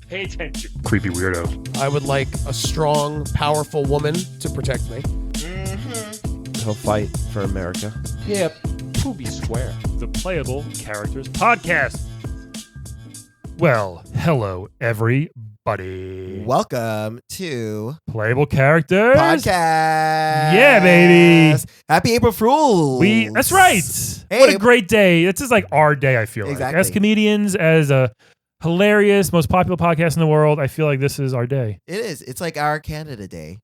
Pay attention, creepy weirdo. I would like a strong, powerful woman to protect me. He'll fight for America. Yeah, Poopy Square. The Playable Characters Podcast. Well, hello, everybody. Welcome to Playable Characters Podcast. Yeah, baby. Happy April Fools. That's right. Hey. What a great day. This is like our day, I feel Exactly. like. As comedians, as a hilarious, most popular podcast in the world, I feel like this is our day. It is. It's like our Canada Day.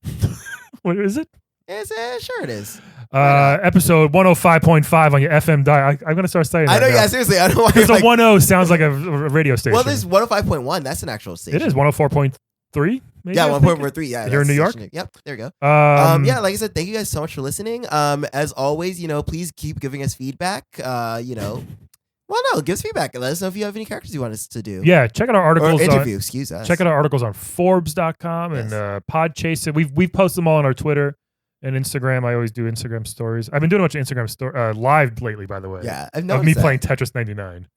What is it? Sure it is. Episode 105.5 on your FM dial. I'm going to start saying that. I know, now. yeah, seriously. I don't know why. Because the 10 sounds like a radio station. Well, there's 105.1. That's an actual station. It is 104.3, maybe? Yeah, I think? 1.3. Yeah. Here in that's New York? station. Yep, there you go. Yeah, like I said, thank you guys so much for listening. As always, please keep giving us feedback. Well, no, give us feedback. Let us know if you have any characters you want us to do. Yeah, check out our articles. Or interview, excuse us. Check out our articles on Forbes.com Yes. and Podchaser. We've posted them all on our Twitter and Instagram. I always do Instagram stories. I've been doing a bunch of Instagram live lately, by the way. Yeah, I've Of noticed me that. playing Tetris 99.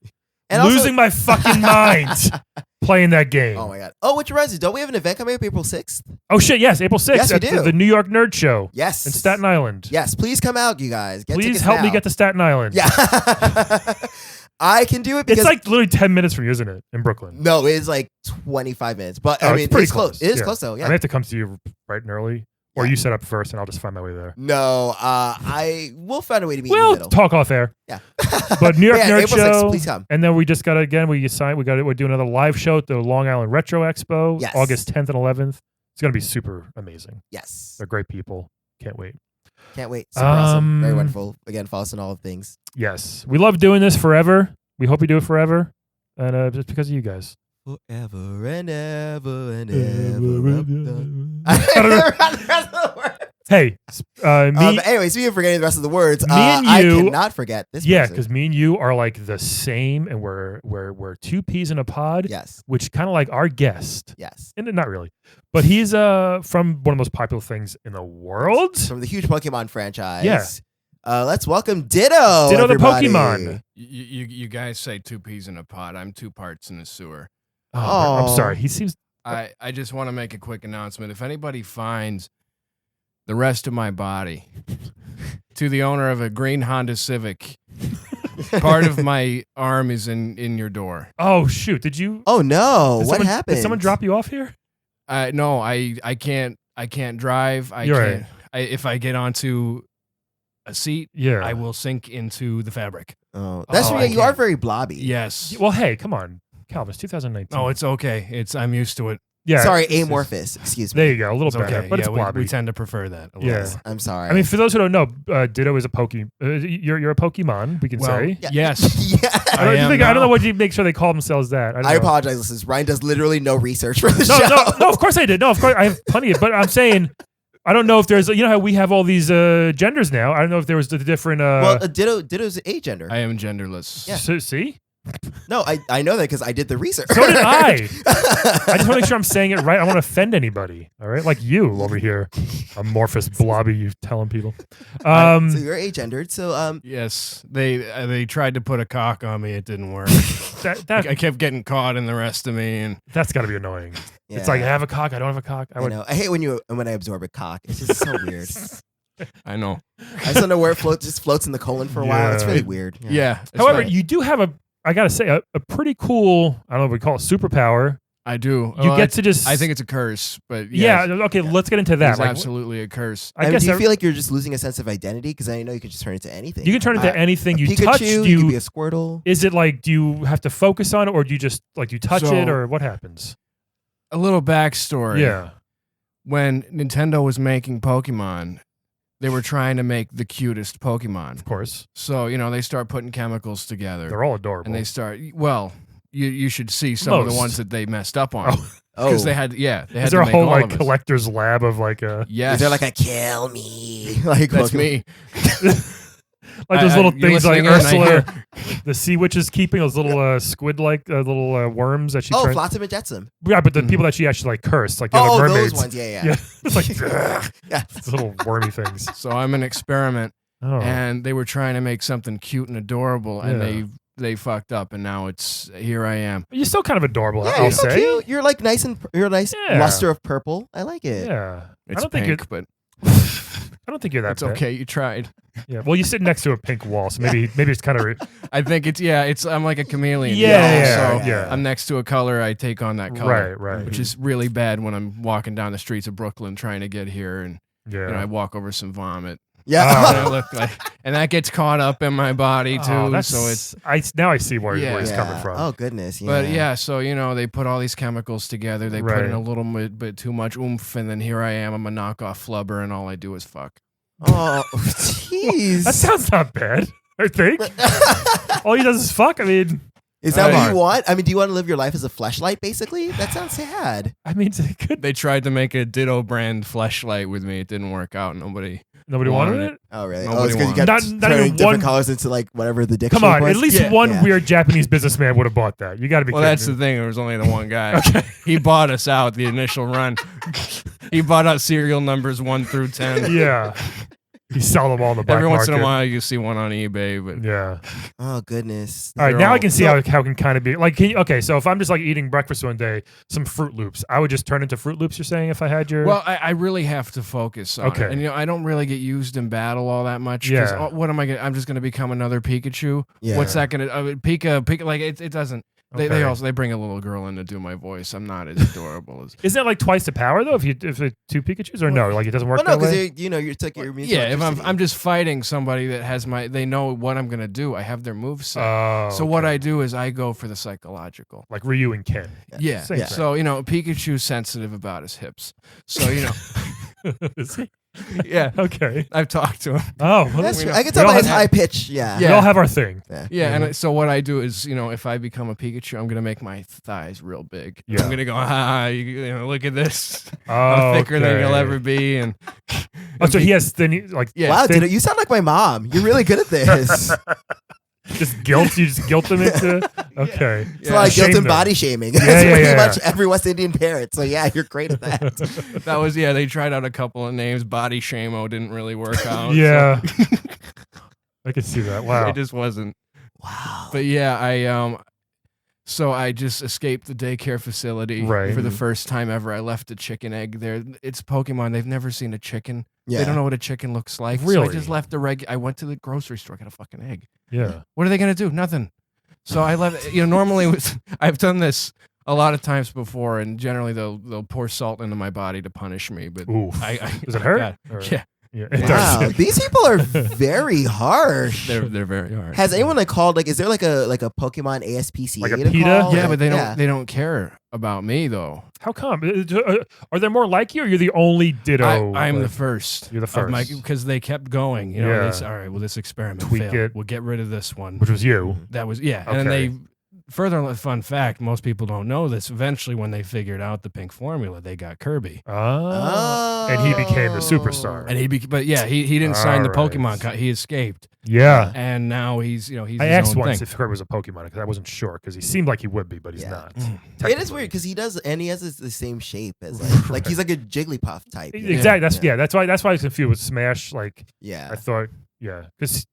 And Losing my fucking mind playing that game. Oh my god. Oh, which reminds me, don't we have an event coming up April 6th? Oh shit, yes, April 6th Yes, we at do. the New York Nerd Show Yes. in Staten Island. Yes, please come out, you guys. Get Please tickets help me now. get to Staten Island. Yeah. I can do it because It's like literally 10 minutes from you, isn't it, in Brooklyn? no, it is like 25 minutes. But Oh, I it's mean, pretty it's close. It is Yeah. close though, I yeah. may have to come to you bright and early. Or Yeah. you set up first and I'll just find my way there. No, we'll find a way to meet in the We'll middle. talk off air. Yeah. But New York Yeah, Nerd April Show. 6th, please come. And then we just got we're doing another live show at the Long Island Retro Expo, Yes. August 10th and 11th. It's going to be super amazing. Yes. They're great people. Can't wait. Can't wait. Super awesome. Very Um, wonderful. Again, follow us on all of things. Yes. We love doing this forever. We hope we do it forever. And just because of you guys. Forever and ever and ever. I don't know. Hey, me, Anyway, speaking of forgetting the rest of the words, me and I you- cannot forget this. yeah, person. because me and you are like the same, and we're two peas in a pod, Yes. which kind of like our guest, Yes. and not really, but he's from one of the most popular things in the world. From the huge Pokemon franchise. Yeah. Let's welcome Ditto. Ditto the everybody. Pokemon. You guys say two peas in a pod. I'm two parts in the sewer. Oh, I'm Oh. sorry. He seems. I just want to make a quick announcement. If anybody finds the rest of my body to the owner of a green Honda Civic, part of my arm is in your door. Oh shoot! Did you? Oh no! Did What someone- happened? Did someone drop you off here? No, I can't drive. You're can't. If I get onto a seat, Yeah. I will sink into the fabric. Oh, that's Oh, right. I You are can't. very blobby. Yes. Well, hey, come on, Calvin. It's 2019. Oh, it's okay. I'm used to it. yeah. Sorry, it's- amorphous. Excuse me. There you go. A little It's better, okay. but Yeah, it's blobby. we tend to prefer that. A Yeah. little. I'm sorry. I mean, for those who don't know, Ditto is a you're a Pokemon. We can Well, say. Yeah. yes. yeah. I don't, am think, I don't know now. what you make sure they call themselves that. don't I know. apologize, listeners. Ryan does literally no research for the No, show. no, of course I did. No, of course I have plenty of. But I'm saying, I don't know if there's. You know how we have all these genders now. I don't know if there was the different. Well, Ditto's agender. I am genderless. Yeah. See, No, I know that because I did the research. so did I. I just want to make sure I'm saying it right. I don't want to offend anybody. All right, like you over here, amorphous blobby. You telling people. So you're agendered. So Yes, they tried to put a cock on me. It didn't work. I kept getting caught in the rest of me, and that's got to be annoying. yeah. It's like I have a cock. I don't have a cock. I know. I hate when I absorb a cock. It's just so weird. I know. I just don't know where it just floats in the colon for a while. It's Yeah. really weird. Yeah. it's However, fine. you do have I gotta say, a pretty cool. I don't know what we call it, superpower. I do. You get to just. I think it's a curse, but Yeah. yes, Okay. Let's get into that. it's Like, absolutely a curse. I mean, guess do you feel like you're just losing a sense of identity? Because I know you can just turn into anything. you can turn into anything a you Pikachu, touch. you could be a Squirtle. Is it like? Do you have to focus on it, or do you just like you touch So- it, or what happens? A little backstory. Yeah. When Nintendo was making Pokemon, they were trying to make the cutest Pokemon. Of course. So they start putting chemicals together, They're all adorable. and they start. Well, you should see some of the Most. ones that they messed up on. Oh, Because they had, they had Is there to a make whole all like of us. collector's lab of like Yes. is there like a kill me? Like That's Pokemon? me. like those little you're things like listening in, I hear- Ursula, the sea witch is keeping those little squid like little worms that she. Oh, tries- Flotsam and Jetsam. Yeah, but the people that she actually like cursed, like the Oh, other mermaids. those ones. Yeah. Yeah, it's like ugh, Yeah. it's little wormy things. So I'm an experiment, Oh, and they were trying to make something cute and adorable, and Yeah. they they fucked up, and now here I am. You're still kind of adorable. Yeah, I'll you're so say. cute. You're like nice and you're a nice Yeah. luster of purple. I like it. Yeah. It's I don't think pink, but I don't think you're that it's bad. okay. You tried. Yeah. Well, you sit next to a pink wall, so maybe it's kind of I think I'm like a chameleon. Yeah, So yeah. I'm next to a color, I take on that color. right. Which is really bad when I'm walking down the streets of Brooklyn trying to get here, and Yeah. I walk over some vomit. Yeah. Oh. And I look like, and that gets caught up in my body too. Oh, So it's, now I see where Yeah. he's coming from. Oh goodness. Yeah. but yeah, so they put all these chemicals together. They put Right. in a little bit too much oomph, and then here I am. I'm a knockoff flubber, and all I do is fuck. Oh, jeez. That sounds not bad. I think all he does is fuck. I mean, Is that Come what on. you want? I mean, do you want to live your life as a fleshlight, basically? That sounds sad. it's a good. They tried to make a Ditto brand fleshlight with me. It didn't work out. Nobody Nobody wanted it. Oh, really? Nobody Oh, it's because you wants got it. Not turning even different one- colors into like whatever the dick Come shape on, was. at least Yeah. one Yeah. weird Japanese businessman would have bought that. You got to be. Well, kidding that's the me. thing. There was only the one guy. He bought us out the initial run. He bought out serial numbers 1 through 10. Yeah. He sell them all in the black Every once in a market. while, you see one on eBay, but Yeah. Oh, goodness. All right. They're Now I all- can see how it can kind of be like. Okay, so if I'm just like eating breakfast one day, some Fruit Loops, I would just turn into Fruit Loops. You're saying if I had your well, I really have to focus on Okay. it. And I don't really get used in battle all that much. Yeah. What am I gonna? I'm just gonna become another Pikachu. Yeah. What's that gonna? Pika, like it doesn't. Okay. They bring a little girl in to do my voice. I'm not as adorable as. Isn't it like twice the power though? If it's 2 Pikachus or no? Like it doesn't work Well, no, that way. because you're took your immune. Yeah, if electricity. I'm just fighting somebody that has they know what I'm gonna do. I have their moveset. Oh. So what okay. I do is I go for the psychological. like Ryu and Ken. Yeah. Same thing. So Pikachu's sensitive about his hips. So Is he? yeah, Okay. I've talked to him. Oh, well, That's we true. know- I can we tell all by his have- high pitch. Yeah. we Yeah. all have our thing. Yeah, and so what I do is, if I become a Pikachu, I'm gonna make my thighs real big. Yeah. I'm gonna go, look at this. Oh, I'm thicker than you'll okay. ever be, and Oh, so he has thin, like yeah. Wow, thin- dude, you sound like my mom. You're really good at this. just guilt. You just guilt them into. Okay. It's like Shame guilt and them. body shaming. Yeah, That's yeah, pretty yeah. much every West Indian parent. So yeah, you're great at that. That was They tried out a couple of names. Body Shamo didn't really work out. Yeah. I can see that. so Wow. it just wasn't. Wow. But yeah, so I just escaped the daycare facility Right. for the first time ever. I left a chicken egg there. It's Pokemon. They've never seen a chicken. Yeah. They don't know what a chicken looks like. So I Really? just left I went to the grocery store, got a fucking egg. Yeah. What are they gonna do? Nothing. So I left. Normally I've done this a lot of times before, and generally they'll pour salt into my body to punish me. But Oof. I Does it hurt? God, Or- yeah, Yeah. It Wow, does. these people are very harsh. they're very hard. Has anyone called is there like a Pokemon ASPCA Like a to PETA? call? yeah, but they don't Yeah. they don't care about me though. How come? Are there more like you, or you're the only Ditto? I'm the like, first. You're the of first. because they kept going. They Yeah. said, all right, well, this experiment Tweak failed. it. We'll get rid of this one. which was you. That was and then Okay. they. Further fun fact: most people don't know this. Eventually, when they figured out the pink formula, they got Kirby, Oh. And he became the superstar. and he didn't sign the All Pokemon. He escaped, Yeah. and now he's he's I his asked own once thing. if Kirby was a Pokemon because I wasn't sure because he seemed like he would be, but he's Yeah. not. Mm. It is technically. weird because he does, and he has the same shape as like he's like a Jigglypuff type. you know? Exactly. That's why I was confused with Smash. Like Yeah. I thought, yeah, because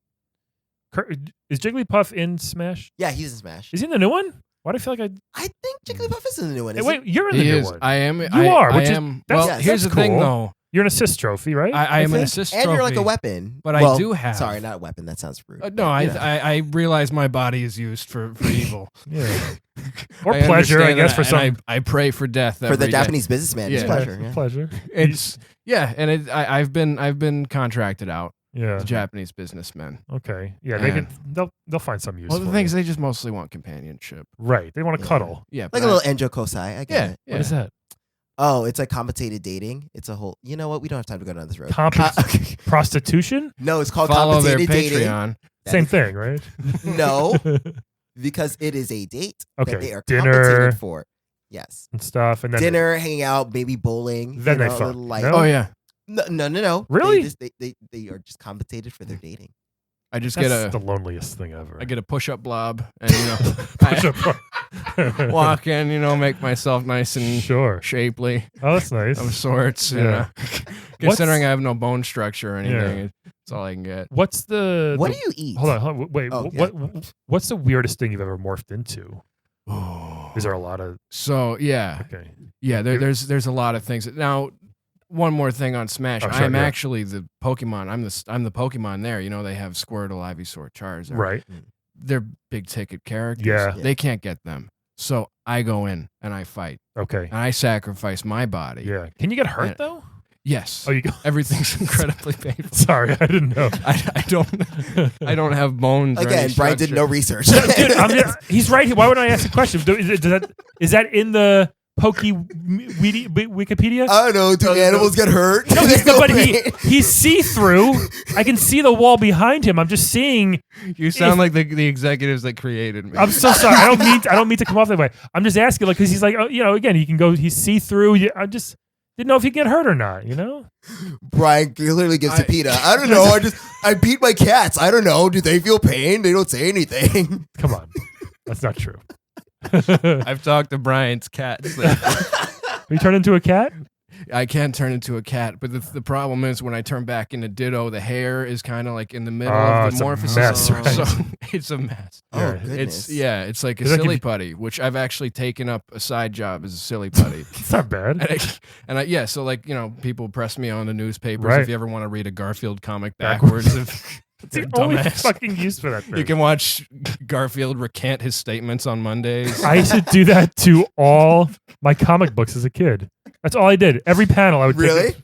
is Jigglypuff in Smash? Yeah, he's in Smash. Is he in the new one? Why do I feel like I think Jigglypuff is in the new one. Hey, Is wait, you're in the He new is. one. I am. You I, are, I which is- am. that's- Well, here's the that's thing, cool. though. You're an assist trophy, right? I am an think? assist And you're like a trophy. weapon. But I Well, do have- Sorry, not a weapon. That sounds rude. No, You know. I realize my body is used for evil. Yeah. Or I pleasure, I understand guess, that, for some. and I pray for death For the every day. Japanese businessman, it's Yeah. pleasure. Yeah. Pleasure. It's and I've been contracted out Yeah. to Japanese businessmen. Okay. Yeah, they And- can. They'll find some use. Well, the for thing you. is, they just mostly want companionship. Right. They want to Yeah. cuddle. Yeah, Like but a little Enjo Kosai. I get Yeah, it. yeah. What is that? Oh, it's like compensated dating. It's a whole. You know what? We don't have time to go down this road. Prostitution? No, it's called follow their compensated dating. Patreon. That Same is- thing, right? No, because it is a date Okay, that they are dinner. compensated for. Yes. And stuff. And then Dinner, hanging out, maybe bowling. Then you they know, a fuck. little light. No? Oh yeah, No. Really? They are just compensated for their dating. I just that's get the loneliest thing ever. I get a push-up blob, and Push I up. walk in, make myself nice and Sure. shapely Oh, that's nice. of sorts. Yeah. Considering I have no bone structure or anything, That's all I can get. What's the? What the- do you eat? Hold on. Wait. Oh, yeah. What's the weirdest thing you've ever morphed into? Is there a lot of? So yeah, Okay. yeah. There's a lot of things. Now, one more thing on Smash. Oh, sure, I'm yeah. actually the Pokemon. I'm the Pokemon there. You know, they have Squirtle, Ivysaur, Charizard. Right. They're big ticket characters. Yeah. They can't get them. So I go in and I fight Okay. and I sacrifice my body. Yeah. Can you get hurt And- though? Yes. Oh, you go. Everything's incredibly painful. Sorry, I didn't know. I don't have bones. or Again, any Brian did structure. no research. He's right. Why would I ask the question? Is that in the Wikipedia? I don't know. Do animals get hurt? No, They go but pain. he's see through. I can see the wall behind him. I'm just seeing. You sound like the executives that created me. I'm so sorry. I don't mean to come off that way. I'm just asking, like, because he's like, oh, again, he can go. He's see through. I just didn't know if he can get hurt or not. Brian clearly gives to PETA. I don't know. I beat my cats. I don't know. Do they feel pain? They don't say anything. Come on, that's not true. I've talked to Brian's cats. You turn into a cat? I can turn into a cat, but the problem is when I turn back into Ditto, the hair is kind of like in the middle of it's the a amorphous. mess, right? So it's a mess. Oh, Yeah. goodness. It's like a Does that silly give- putty, which I've actually taken up a side job as a silly putty. It's not bad. And so like, people press me on the newspapers Right. if you ever want to read a Garfield comic backwards. It's the only fucking use for that thing. You can watch Garfield recant his statements on Mondays. I used to do that to all my comic books as a kid. That's all I did. Every panel I would take Really? it,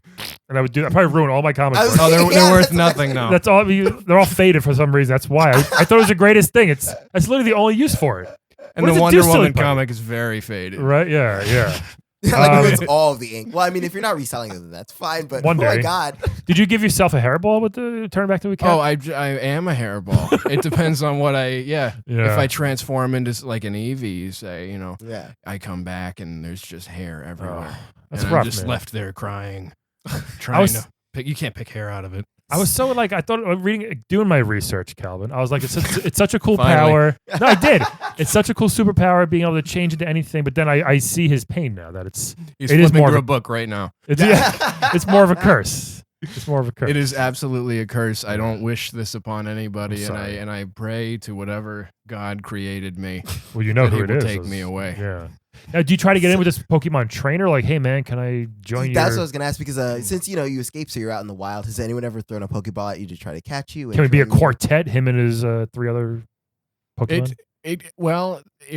and I would do. I probably ruined all my comic I was books. Oh, they're Yeah, worth that's nothing now. That's all. They're all faded for some reason. That's why I thought it was the greatest thing. That's literally the only use for it. And What the does it do, Wonder silly Woman putty? comic is very faded. Right? Yeah. Like it's all of the ink. Well, I mean, if you're not reselling them, that's fine. But One oh my day. god, Did you give yourself a hairball with the turn back to a cat? Oh, I am a hairball. It depends on what Yeah. If I transform into like an Eevee, say, yeah. I come back and there's just hair everywhere. That's and rough, I'm just man. left there crying, trying to pick. You can't pick hair out of it. I was so like I thought doing my research, Calvin. I was like, it's such a cool Finally. power. No, I did. It's such a cool superpower being able to change into anything. But then I see his pain now that He's it is flipping more through of a book right now. it's more of a curse. It's more of a curse. It is absolutely a curse. I don't wish this upon anybody, I'm and sorry. I pray to whatever God created me Well, you know that who he it will is. take me away. Yeah. Now, do you try to get in with this Pokemon trainer? Like, hey man, can I join That's your? what I was gonna ask because since you escaped, so you're out in the wild. Has anyone ever thrown a Pokeball at you to try to catch you? and Can we be a train you? quartet? Him and his 3 other Pokemon.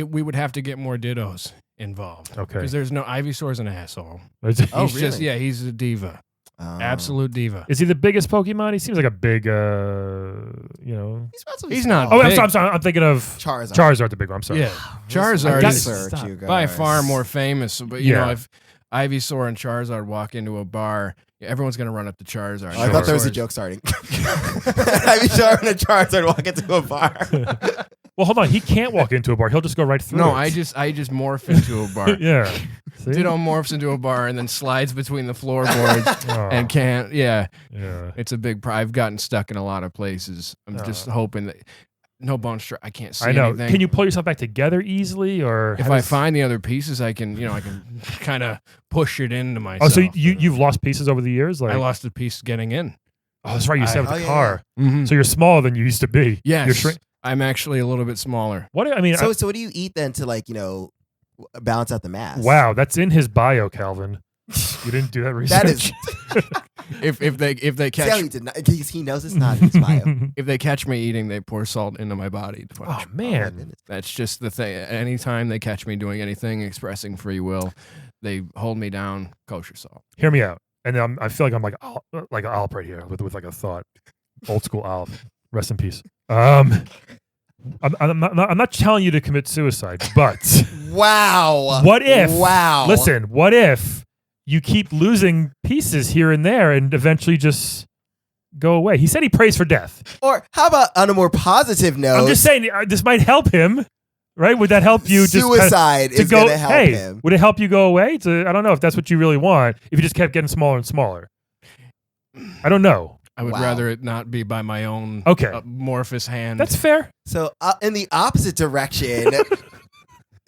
We would have to get more Dittos involved. Okay. Because there's no Ivysaur's an asshole. Oh, He's just really? he's a diva. Oh. Absolute diva. Is he the biggest Pokemon? He seems like a big, He's relatively He's small. not Oh, big. I'm sorry. I'm thinking of Charizard. Charizard, the big one. I'm sorry. Yeah. I Charizard got- is research, you by guys. far more famous. But Yeah. if Ivysaur and Charizard walk into a bar, everyone's gonna run up to Charizard. Oh, I thought there was a Charizard's- joke starting. I'd be sure and a Charizard walk into a bar. Well, hold on. He can't walk into a bar. He'll just go right through. No, it. I just morph into a bar. Yeah. See? Ditto morphs into a bar and then slides between the floorboards Oh, and can't. Yeah, yeah. it's a big. I've gotten stuck in a lot of places. I'm just hoping that no bone struck. I can't see I know. anything. Can you pull yourself back together easily, or If how I does- find the other pieces, I can kind of push it into myself. Oh, so you've lost pieces over the years? Like, I lost a piece getting in. oh, that's right. You said with Oh, the yeah, car. Mm-hmm. So you're smaller than you used to be. Yes, You're shrink- I'm actually a little bit smaller. What I mean? so what do you eat then to balance out the mass? wow, that's in his bio, Calvin. You didn't do that research. That is. If they See how catch he did not, because he knows it's not in his bio. if they catch me eating, they pour salt into my body. To Oh punch. Oh, my man. goodness. That's just the thing. Anytime they catch me doing anything expressing free will, they hold me down. Kosher salt. Hear me out. And I feel like I'm like Alp right here with like a thought. Old school Alp. Rest in peace. I'm not telling you to commit suicide, but Wow. what if? Wow. Listen, what if you keep losing pieces here and there and eventually just go away? He said he prays for death. Or how about on a more positive note? I'm just saying this might help him, right? Would that help you? Suicide to is go. going to help Hey, him. would it help you go away? I don't know if that's what you really want. If you just kept getting smaller and smaller, I don't know. I would Wow. rather it not be by my own Okay. amorphous hand. That's fair. So in the opposite direction,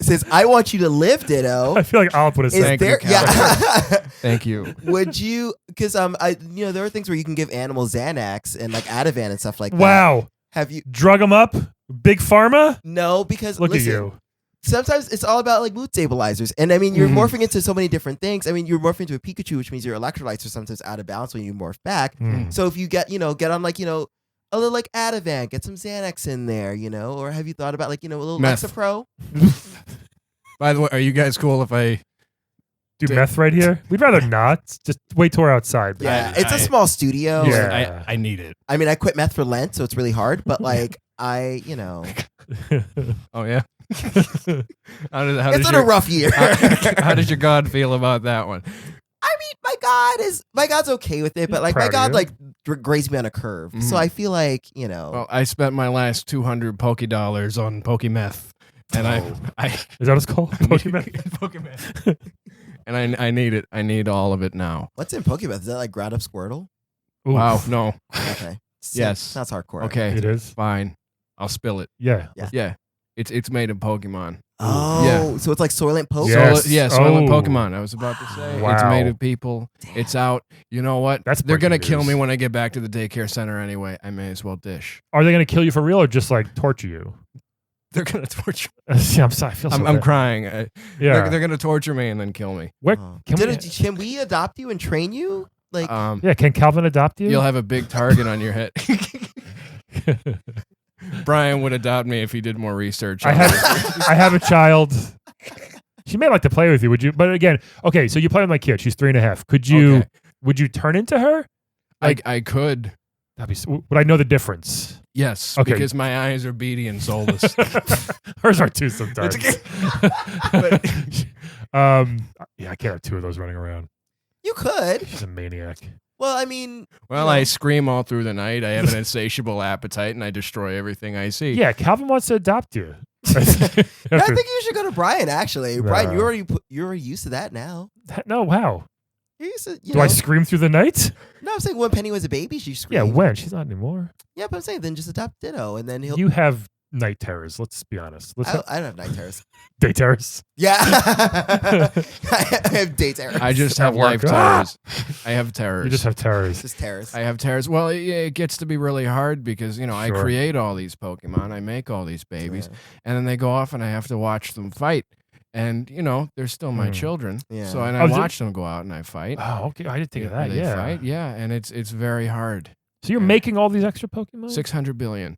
says I want you to live, Ditto. I feel like Alp would have Is said. Thank you, there? Yeah. Thank you. Would you? Because there are things where you can give animals Xanax and like Ativan and stuff like that. Wow. Have you? Drug them up? Big Pharma? No, because Look listen, at you. sometimes it's all about like mood stabilizers. And I mean, you're morphing into so many different things. I mean, you're morphing into a Pikachu, which means your electrolytes are sometimes out of balance when you morph back. Mm. So if you get on like, a little like Ativan, get some Xanax in there, or have you thought about like, a little Meth. Lexapro? By the way, are you guys cool if I Do meth right here? We'd rather not. Just wait till we're outside. Yeah, it's a small studio. Yeah. I need it. I mean, I quit meth for Lent, so it's really hard, but like Oh yeah. it's been a rough year. How does your God feel about that one? I mean, my God's okay with it, but like my Proud of God you. grazed me on a curve. Mhm. So I feel like, Well, I spent my last 200 Poke dollars on Poke meth, and I Is that what it's called? Pokemon? Poke meth. And I need it. I need all of it now. what's in Pokemon? Is that like ground up Squirtle? Oof. Wow, no. Okay. Yes. That's hardcore. Okay, It is? fine. I'll spill it. Yeah. Yeah, it's made of Pokemon. Oh, Yeah. so it's like Soylent Poke? Yes. Soylent Oh. Pokemon. I was about to say it's Wow. made of people. It's out. You know what? That's They're gonna breaking kill news. me when I get back to the daycare center anyway. I may as well dish. Are they going to kill you for real or just like torture you? They're gonna torture. Yeah, I'm sorry. I feel so I'm bad. crying. Yeah. They're gonna torture me and then kill me. Where, Oh. can Can we adopt you and train you? Like, yeah, can Calvin adopt you? You'll have a big target on your head. Brian would adopt me if he did more research. I on have this. I have a child. She may like to play with you. Would you? But again, okay. So you play with my kid. She's 3.5. Could you? Okay. Would you turn into her? I could. That'd be. Would I know the difference? Yes, Okay. because my eyes are beady and soulless. Hers are too sometimes. Yeah, I can't have two of those running around. you could. She's a maniac. Well, I mean, Well, I scream all through the night. I have an insatiable appetite, and I destroy everything I see. Yeah, Calvin wants to adopt you. I think you should go to Brian. Actually, Brian, No. you're already used to that now. No, wow. You're used to, Do I scream through the night? No, I'm saying when Penny was a baby, she Yeah, screamed. when? She's not anymore. Yeah, but I'm saying then just adopt Ditto, and then he'll. You have night terrors. Let's be honest. I don't have night terrors. Day terrors. Yeah, I have day terrors. I just At have life work. terrors. I have terrors. You just have terrors. just terrors. I have terrors. Well, it gets to be really hard because, I Sure. create all these Pokemon. I make all these babies. Yeah. And then they go off and I have to watch them fight. And, they're still my Hmm. children. Yeah. So, and I Oh, is it- watch them go out and I fight. Oh, okay. I didn't think of that. They Yeah. fight. Yeah. And it's very hard. So you're making all these extra Pokemon? 600 billion.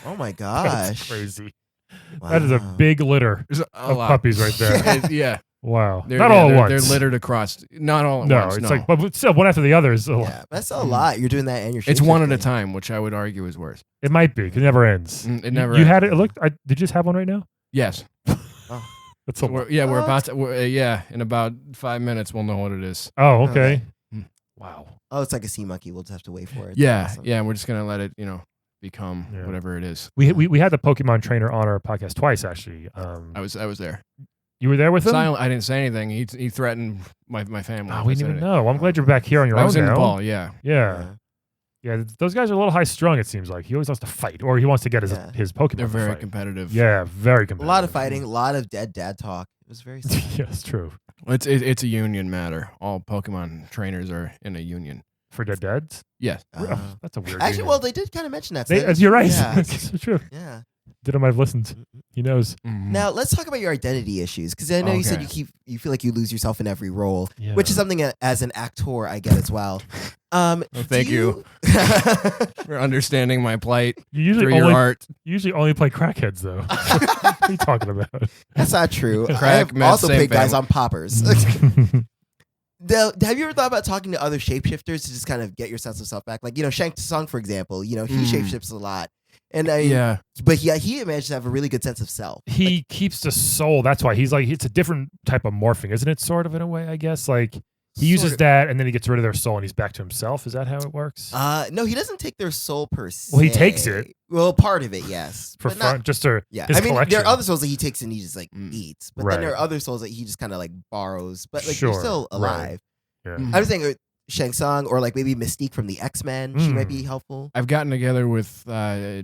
Oh my That's gosh, crazy. That is a Wow. big litter There's a of lot. puppies right there. Yeah. Yeah. Wow. They're, Not yeah, all they're, at once. They're littered across. Not all at No, once. it's no. like, but still, one after the other is a lot. Yeah, but that's still a lot. You're doing that, and you're. It's one at a shapeshifting. time, which I would argue is worse. It might be 'cause it never ends. It never You ends. had it. Look, did you just have one right now? Yes. That's a lot. We're What? about to. In about 5 minutes, we'll know what it is. Oh, okay. Okay. Wow. Oh, it's like a sea monkey. We'll just have to wait for it. Yeah. Awesome. Yeah. We're just going to let it, become Yeah. whatever it is. We had the Pokemon trainer on our podcast twice, actually. I was there. You were there with him? Silent. I didn't say anything. He threatened my family. Oh, if we I didn't said even it. know. I'm glad you're back here on your I own was in now. Nepal. Yeah. Yeah. Yeah, those guys are a little high strung, it seems like. He always wants to fight, or he wants to get Yeah. his Pokemon They're to very fight. competitive. Yeah, very A competitive. lot of fighting, a lot of dead dad talk. It was very sad. Yeah, it's true. It's a union matter. All Pokemon trainers are in a union. For Dead Dads? Yes. Uh, That's a weird actually, union. well, they did kind of mention that. As you're right. Yeah. It's so true. Yeah. Ditto might have listened. He knows. Mhm. Now let's talk about your identity issues, because I know you said Okay. you feel like you lose yourself in every role, Yeah. which is something that, as an actor I get as well. Thank you for understanding my plight You through usually your art. only play crackheads, though. What are you talking about? That's not true. I Crack, have meth, also same played guys family. on poppers. Now, have you ever thought about talking to other shapeshifters to just kind of get your sense of self back? Like, Shang Tsung, for example, he shapeshifts a lot. And Yeah. but he managed to have a really good sense of self. He keeps the soul. That's why he's like, it's a different type of morphing, isn't it? Sort of, in a way, I guess. Like, he uses Sort of. that and then he gets rid of their soul and he's back to himself. Is that how it works? No, he doesn't take their soul per se. Well, he takes it. Well, part of it, yes. For but not- fun, just to Yeah, his I mean, collection. there are other souls that he takes and he just like eats, but Right. then there are other souls that he just kind of like borrows, but like Sure, they're still right. alive. Yeah. Mhm. I was saying Shang Tsung or like maybe Mystique from the X-Men. She might Mm. be helpful. I've gotten together with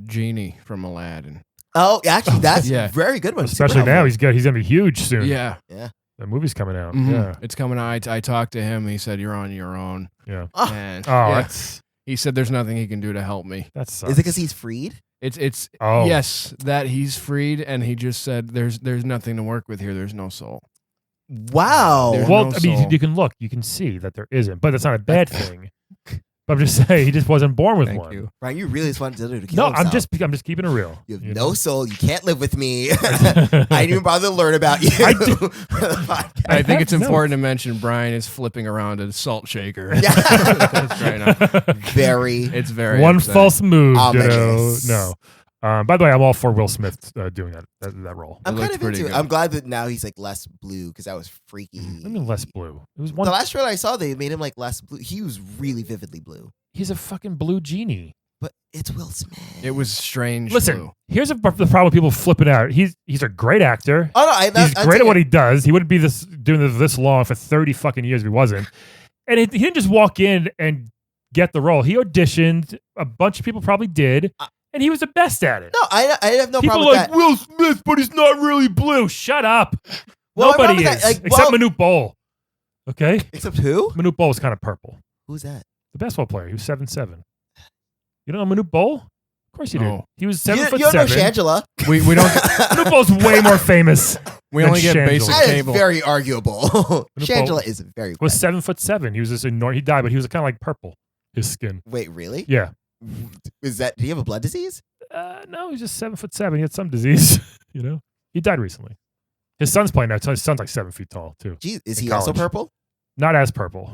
Genie from Aladdin. Oh, actually, that's Yeah. a very good one. Especially Super now, helpful. he's gonna be huge soon. Yeah. Yeah. The movie's coming out. Mhm. Yeah. It's coming out. I talked to him. He said, "You're on your own." Yeah. Oh, And Oh, yeah, that's he said, "There's nothing he can do to help me." that sucks. is it because he's freed? It's Oh. yes, that he's freed, and he just said, "There's nothing to work with here. There's no soul." Wow. There's Well, no I mean, soul. you can look, you can see that there isn't, but that's not a bad thing. But I'm just saying, he just wasn't born with Thank one. you. Ryan, you really just wanted Ditto to kill No, himself. I'm just keeping it real. You have you no know? soul. You can't live with me. I didn't even bother to learn about you I do- for the podcast. I think it's have important to mention Brian is flipping around a salt shaker. Yeah. That's right now. Very. It's very One upsetting. false move. Ominous. No. By the way, I'm all for Will Smith doing that role. I'm It kind looks of pretty into it. good. I'm glad that now he's like less blue because that was freaky. I mean, less blue. It was The one. last trailer I saw, they made him like less blue. He was really vividly blue, He's a fucking blue genie. but it's Will Smith. It was strange. Listen, blue. here's the problem with people flipping out. He's a great actor. Oh no, He's great at what he does. He wouldn't be doing this long for 30 fucking years if he wasn't. And he didn't just walk in and get the role. He auditioned. A bunch of people probably did. And he was the best at it. No, I have no People problem are with like that. Will Smith, but he's not really blue. Shut up. Well, my problem Nobody with is, that, like, except well- Manute Bol. Okay, Except who? Manute Bol is kind of purple. Who's that? The basketball player. He was 7'7". You don't know Manute Bol? Of course you do. No. He was You 7'7". don't know Shangela. We don't Manute Bol's way more famous. we Than only get Shangela. basic That is cable. very arguable. Shangela is very. Was bad. 7'7". He was just he died, but he was kind of like purple. His skin. Wait, really? Yeah. Is that? Did he have a blood disease? No, he's just 7'7". He had some disease. You know, he died recently. His son's playing now. His son's like 7 feet tall too. Jeez, is In he also college. purple? Not as purple.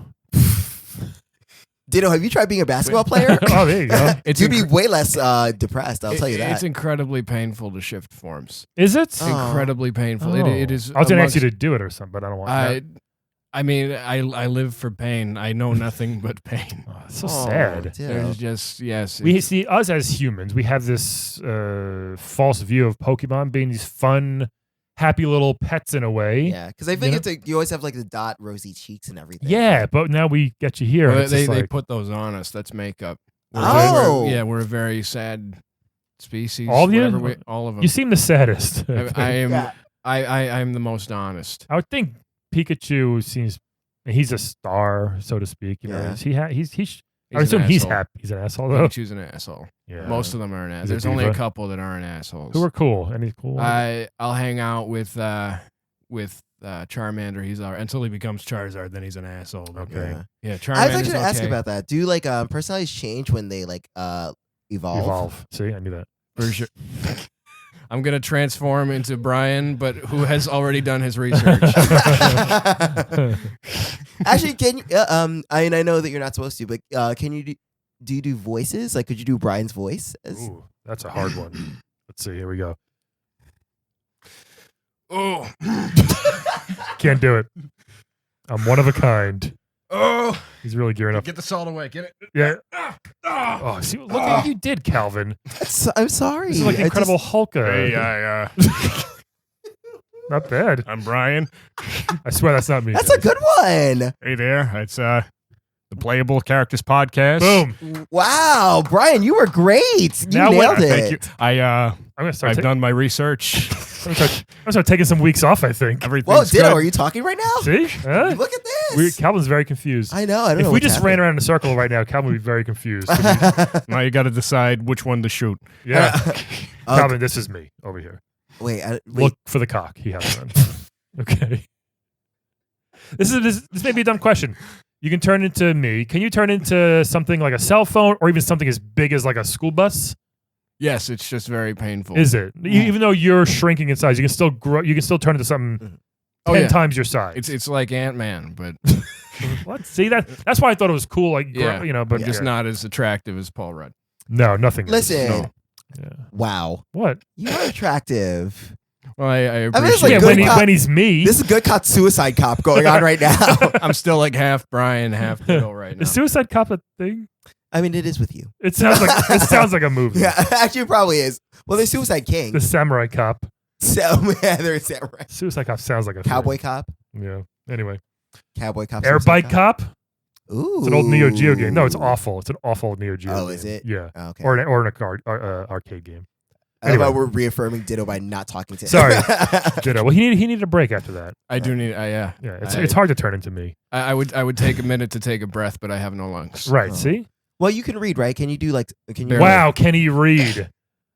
Ditto, have you tried being a basketball player? Oh, there you go. It's You'd be inc- way less depressed. I'll tell you that. It's incredibly painful to shift forms. Is it? Oh. Incredibly painful. Oh. It is. I was going to ask you amongst- to do it or something, but I don't want. I mean, I live for pain. I know nothing but pain. Oh, it's so Oh, sad. Ditto. There's just yes. We it's- see us as humans. We have this false view of Pokemon being these fun, happy little pets in a way. Yeah, because I think You it's like you always have like the dot, rosy cheeks, and everything. Yeah, but now we get you here. and well, it's they just like, put those on us. That's makeup. Oh. Yeah, we're a very sad species. All of you? whatever we- all of them. you seem the saddest. I am. Yeah. I'm the most honest. I would think Pikachu seems. He's a star, so to speak. You know, Yeah. he's. I He's an assume he's asshole. happy. He's an asshole though. Pikachu's an asshole. Yeah. Most of them are an He's asshole. a There's only a diva. couple that aren't assholes. Who are cool? Any cool? I'll hang out with Charmander. He's until he becomes Charizard, then he's an asshole. But Okay. Yeah, Charmander's I was actually gonna ask okay. about that. Do like personalities change when they like evolve? See, I knew that. For sure. I'm gonna transform into Brian, but who has already done his research. Actually, can you? I know that you're not supposed to, but can you do you do voices? Like, could you do Brian's voice? Ooh, that's a hard one. Let's see. Here we go. Oh, Can't do it. I'm one of a kind. oh! He's really gearing up. Get the salt away. Get it. Yeah. Ah. Oh, see, look at what you did, Calvin. I'm sorry. This is like I Incredible just- Hulk. Not bad. I'm Brian. I swear that's not me. That's a good one. Hey there. It's the Playable Characters Podcast. Boom. Wow, Brian, you were great. You Now what- nailed it. Thank you. I'm gonna start. I've done my research. I'm gonna start taking some weeks off. I think. Whoa, Everything's Ditto, good. are you talking right now? See? Huh? Look at this. Calvin's very confused. I know. I don't If know. we what's just ran happening. around in a circle right now, Calvin would be very confused. Now you got to decide which one to shoot. Yeah. Uh, Calvin, this is me over here. wait. Look for the cock. He has one. Okay. This may be a dumb question. You can turn into me. Can you turn into something like a cell phone or even something as big as like a school bus? Yes, it's just very painful. Is it? Even though you're shrinking in size, you can still grow. You can still turn into something 10 times your size. It's like Ant-Man, but What? See that? That's why I thought it was cool. Like, Yeah. you know, but just yeah. not as attractive as Paul Rudd. No, nothing. is. Listen. No. Yeah. Wow, What? you are attractive. Well, I mean, it's appreciate like Yeah, good when, cop- when he's me. This is good cop, suicide cop going on right now. I'm still like half Brian, half Ditto right now. Is Suicide Cop a thing? I mean, it is with you. It sounds like a movie. Yeah, actually, it probably is. Well, there's Suicide King. The Samurai Cop. So yeah, there's Samurai. Suicide Cop sounds like a Cowboy Cop. thing. Yeah. Anyway, Cowboy Cop. Air Suicide Bike Cop. Ooh, It's an old Neo Geo game. No, it's awful. It's an awful Neo Geo game. Oh, is it? Yeah. Okay. Or an arcade game. I love how Anyway. we're reaffirming Ditto by not talking to him. Sorry. Ditto. Well, he needed a break after that. I do need. Yeah. Yeah, it's hard to turn into me. I would take a minute to take a breath, but I have no lungs. Right. Oh. See? Well, you can read, right? Can you do like? Can you? Barely. Wow. Can he read?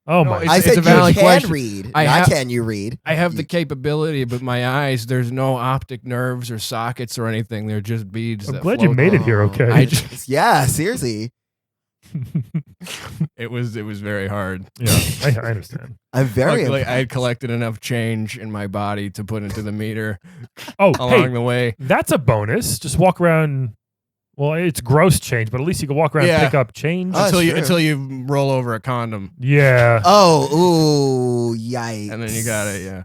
Oh No, my. it's- I said a valid you can question. read. I not have- can you read? I have the capability, but my eyes, there's no optic nerves or sockets or anything. They're just beads. I'm that glad you float. made it here. Okay. I just, Yeah, seriously. it was very hard. yeah, I understand. I'm very. Luckily, I had impressed. collected enough change in my body to put into the meter Oh, along hey, the way. that's a bonus. Just walk around. Well, it's gross change, but at least you can walk around and Yeah. pick up change. Oh, Until sure. you roll over a condom, Yeah. Oh, ooh, yikes! and then you got it. Yeah,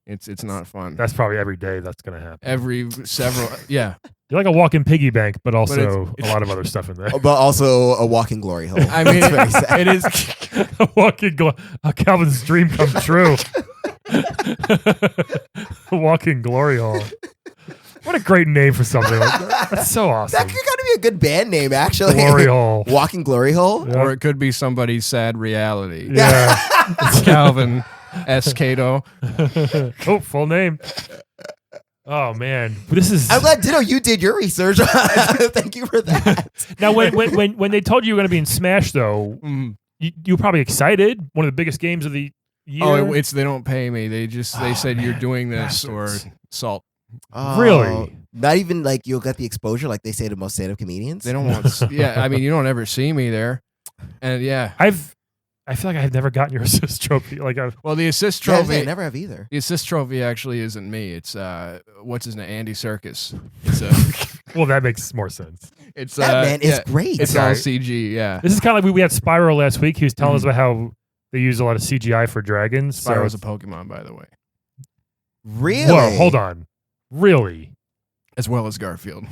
it's not fun. That's probably every day that's going to happen. Every several. Yeah, You're like a walk-in piggy bank, but also it's- a lot of other stuff in there. But also a walking glory hole. I mean, It's very sad. it is. A walking Calvin's dream come true. A walking glory hole. What a great name for something like that. That's so That awesome. could kind of be a good band name, actually. Glory hole. Walking glory hole. Yeah. Or it could be somebody's sad reality. Yeah. It's Calvin S. Cato. Oh, full name. Oh man, this is I'm glad, Ditto, you did your research. Thank you for that. now. When they told you were going to be in Smash, though, Mm. you were probably excited. One of the biggest games of the year. Oh, it's they don't pay me. They said you're man, doing this bastards. or salt. Oh, Really? Not even like you'll get the exposure like they say to most stand-up comedians. They don't want. Yeah, I mean you don't ever see me there, and yeah. I feel like I've never gotten your assist trophy. Like Well, the assist Yeah, trophy. I never have either. The assist trophy actually isn't me. It's what's his name, Andy Serkis. It's well, that makes more sense. it's That man is yeah, great. It's Okay. all CG. Yeah, This is kind of like we had Spyro last week. He was telling us Mhm. about how they use a lot of CGI for dragons. So Spyro's a Pokemon, by the way, Really? whoa, hold on, really? as well as Garfield.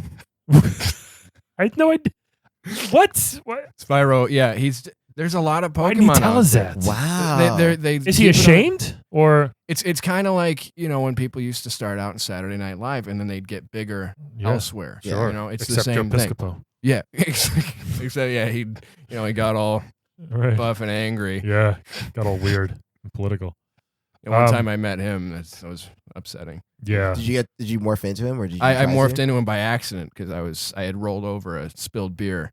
I had no idea. What? Spyro, yeah, there's a lot of Pokemon. Why didn't he tell out us there. that? Wow. They Is he keep it on- ashamed or? It's kind of like when people used to start out in Saturday Night Live and then they'd get bigger Yeah, elsewhere. Sure. It's Except the Joe same thing. Piscopo. Yeah, except yeah, he got all Right. buff and angry. Yeah, got all weird and political. And one Um, time I met him, that was upsetting. Yeah. Did you morph into him or did you? I try morphed to? into him by accident because I had rolled over a spilled beer.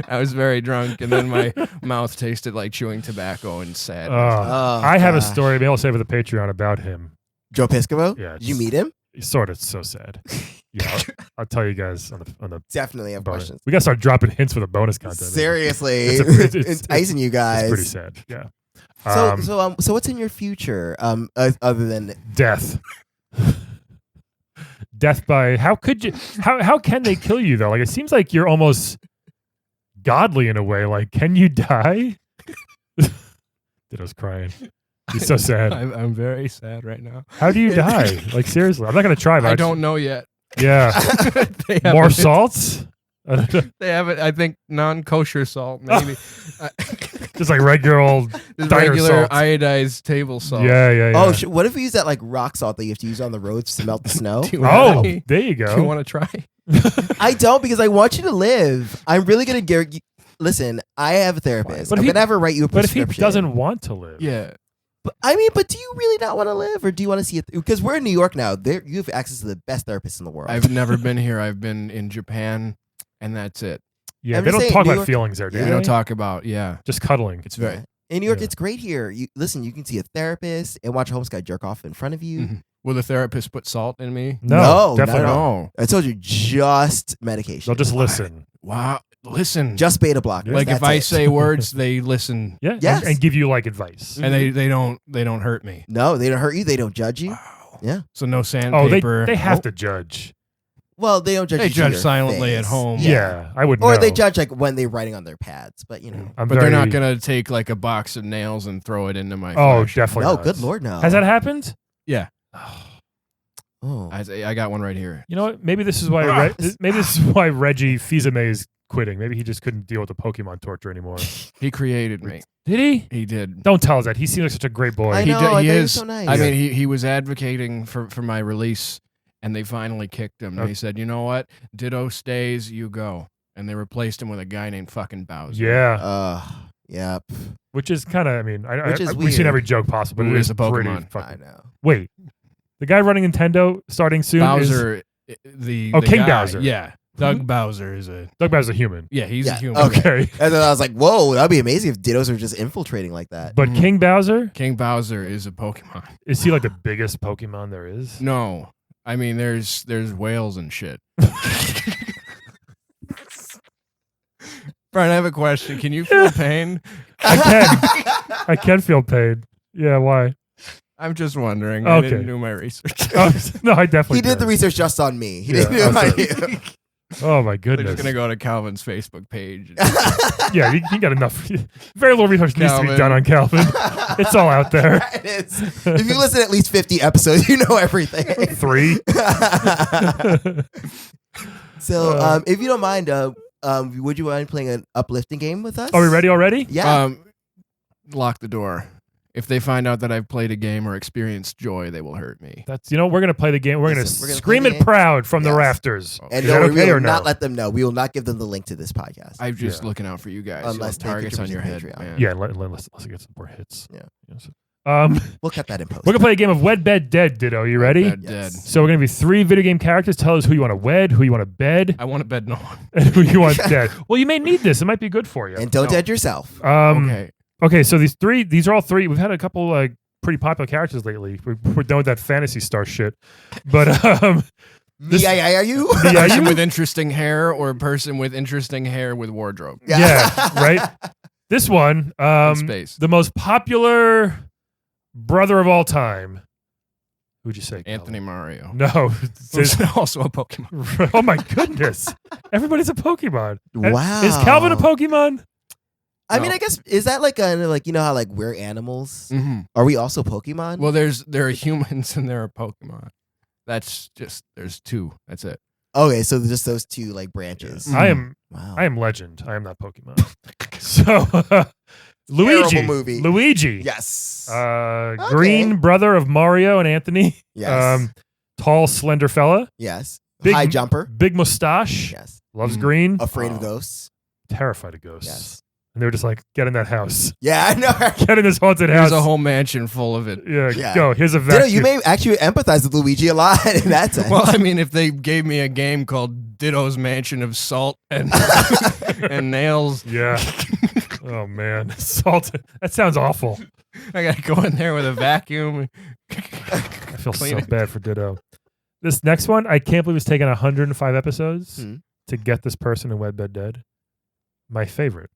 I was very drunk, and then my mouth tasted like chewing tobacco and sadness. Oh, I have a gosh. story. Maybe I'll save for the Patreon about him. Joe Piscopo. Yeah, Did you meet him? It's sort of so sad. Yeah, I'll tell you guys on the Definitely have bonus. questions. We gotta start dropping hints for the bonus content. Seriously, It's enticing you guys. It's pretty sad. Yeah. So what's in your future? Other than Death. Death by how could you how can they kill you though? Like it seems like you're almost godly in a way. Like, can you die? Ditto's crying. He's so sad. I'm very sad right now. How do you die? Like seriously, I'm not gonna try. But I don't know yet. Yeah, They more haven't- salts. They have it. I think non-kosher salt, maybe. Just like regular old. Just Diner regular salt. iodized table salt. Yeah. oh, what if we use that like rock salt that you have to use on the roads to melt the snow? Do you Oh, wanna- there you Do you go. want to try? I don't because I want you to live. I'm really gonna listen. I have a therapist. But I'm if he- gonna have her write you a But if he prescription. doesn't want to live, Yeah. But do you really not want to live, or do you want to see it? Because we're in New York now. There, you have access to the best therapists in the world. I've never been here. I've been in Japan, and that's it. yeah, I'm they just don't saying, talk New about York- feelings there, do Yeah. We they? don't talk about Just cuddling. It's very. Yeah. In New York, Yeah. it's great here. You listen. You can see a therapist and watch a homeless guy jerk off in front of you. Mhm. Will the therapist put salt in me? No, No, definitely not at not. No. I told you, just medication. They'll just listen. Wow. Listen. just beta blockers. like if That's I it. say words, they listen, Yeah, and- Yes. and give you like advice. and they don't hurt me. no, they don't hurt you. They don't judge you. Wow. Yeah. So no Oh, sandpaper. they have to judge. Well, they don't judge. They you to judge your silently at face. home. Yeah, I would. Or know. they judge like when they're writing on their pads. But you know. I'm But they're very- not gonna take like a box of nails and throw it into my. Oh, flesh. definitely. No, not. good lord, no. Has that happened? Yeah. Oh. I got one right here. You know what? Maybe this is why. Maybe this is why Reggie Fils-Aimé is quitting. Maybe he just couldn't deal with the Pokemon torture anymore. He created me. Did he? He did. Don't tell us that. He seems like such a great boy. I He know. did- I he thought he was is. so nice. I mean, he was advocating for my release, and they finally kicked him. Okay. They said, you know what? Ditto stays, you go. And they replaced him with a guy named fucking Bowser. Yeah. Yep. which is kind of. I mean, Which is we've seen weird. every joke possible. But Who it is is a Pokemon? pretty I fucking. know. Wait, the guy running Nintendo starting soon is Bowser, the King guy, Bowser. Yeah, Doug Bowser is a Doug Bowser's a human. he's a Yeah, human. okay. And then I was like, whoa, that'd be amazing if Dittos are just infiltrating like that. But King Bowser, King Bowser is a Pokemon. is he like the biggest Pokemon there is? No, I mean there's whales and shit. Brian, I have a question. Can you feel pain? I can feel pain. Yeah, why? I'm just wondering. I Okay. didn't do my research. Oh, no, I definitely. He did the can. research just on me. He Yeah, didn't do it on okay. you. Oh my They're goodness. just gonna go to Calvin's Facebook page. Yeah, you got enough. Very little research needs to be Calvin. done on Calvin. It's all out there. It is. If you listen to at least 50 episodes, you know everything. 3. So, if you don't mind, would you mind playing an uplifting game with us? Are we ready already? Yeah. Lock the door. If they find out that I've played a game or experienced joy, they will hurt me. That's we're gonna play the game. We're Listen, we're gonna gonna scream play the it game. proud from the Yes. rafters. And Is no, that we okay will or no? not let them know. We will not give them the link to this podcast. I'm just Yeah. looking out for you guys. Unless You'll have they targets on your head. contribute to Man. Yeah, let's get some more hits. Yeah. Yes. We'll cut that in post. We're gonna play a game of Wed, Bed, Dead. Ditto. You ready? Bed, Yes. dead. So we're gonna be 3 video game characters. Tell us who you want to wed, who you want to bed, I want to bed no one. and who you want dead. Well, you may need this. It might be good for you. And don't No. dead yourself. Okay. Okay, so these are all 3. We've had a couple like pretty popular characters lately. We're done with that Fantasy Star shit. But this- Yeah, you? yeah, Person you- with interesting hair or a person with interesting hair with wardrobe. yeah, right. This one, In space. the most popular brother of all time. Who'd you say? Anthony Mario. Calvin? No. Who's also a Pokemon. Oh my goodness! Everybody's a Pokemon. Wow. Is Calvin a Pokemon? I mean, No. I guess, is that like you know how like we're animals? Mm-hmm. Are we also Pokemon? Well, there are humans and there are Pokemon. That's just there's 2. That's it. Okay, so just those 2 like branches. I am Wow. I am Legend. I am not Pokemon. So Luigi. Terrible movie. Luigi. Yes. Green brother of Mario and Anthony. Yes. Tall, slender fella. Yes. Big- High jumper. Big mustache. Yes. Loves Mm. green. Afraid of Oh. ghosts. Terrified of ghosts. Yes. And they were just like, get in that house. Yeah, I know. Get in this haunted house. There's a whole mansion full of it. Yeah, Yeah. go. Here's a Ditto, vacuum. you may actually empathize with Luigi a lot in that sense. Well, I mean, if they gave me a game called Ditto's Mansion of Salt and and Nails, Yeah. Oh man, salt. That sounds awful. I gotta go in there with a vacuum. I feel Clean so it. bad for Ditto. This next one, I can't believe it's taken 105 episodes Hmm. to get this person in Wed, Bed, Dead. My favorite,